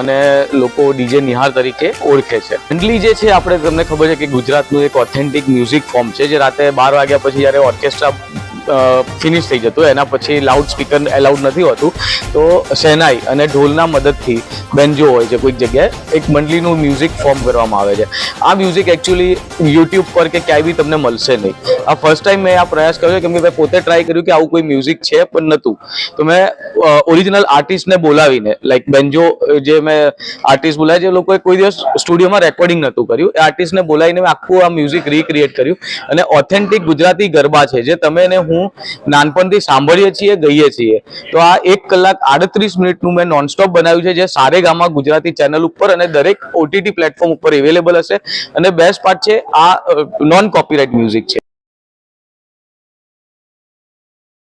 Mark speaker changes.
Speaker 1: મને લોકો ડીજે નિહાર તરીકે ઓળખે છે. મંડલી જે છે આપણે તમને ખબર છે કે ગુજરાતનું એક ઓથેન્ટિક મ્યુઝિક ફોર્મ છે, જે રાતે 12 વાગ્યા પછી જ્યારે ઓર્કેસ્ટ્રા ફિનિશ થઈ જતું એના પછી લાઉડ સ્પીકર એલાઉડ નથી હોતું, તો શહેનાઈ અને ઢોલના મદદથી બેન્જો હોય છે કોઈક જગ્યાએ એક મંડલીનું મ્યુઝિક ફોર્મ કરવામાં આવે છે. આ મ્યુઝિક એકચ્યુઅલી યુટ્યુબ પર કે ક્યાંય બી તમને મળશે નહીં. આ ફર્સ્ટ ટાઈમ મેં આ પ્રયાસ કર્યો કેમ કે મેં પોતે ટ્રાય કર્યું કે આવું કોઈ મ્યુઝિક છે પણ નહોતું, તો મેં ઓરિજિનલ આર્ટિસ્ટને બોલાવીને લાઈક બેન્જો જે મેં આર્ટિસ્ટ બોલાય જે લોકોએ કોઈ દિવસ સ્ટુડિયોમાં રેકોર્ડિંગ નહોતું કર્યું, એ આર્ટિસ્ટને બોલાવીને મેં આખું આ મ્યુઝિક રિક્રિએટ કર્યું અને ઓથેન્ટિક ગુજરાતી ગરબા છે જે તમે ને હું નાનપણથી સાંભળીએ છીએ, ગઈએ છીએ. તો આ 1 કલાક 38 મિનિટનું મેં નોનસ્ટોપ બનાવ્યું છે, જે સારેગામા ગુજરાતી ચેનલ ઉપર અને દરેક OTT પ્લેટફોર્મ ઉપર અવેલેબલ હશે. અને બેસ્ટ પાર્ટ છે આ નોન કોપીરાઇટ મ્યુઝિક છે.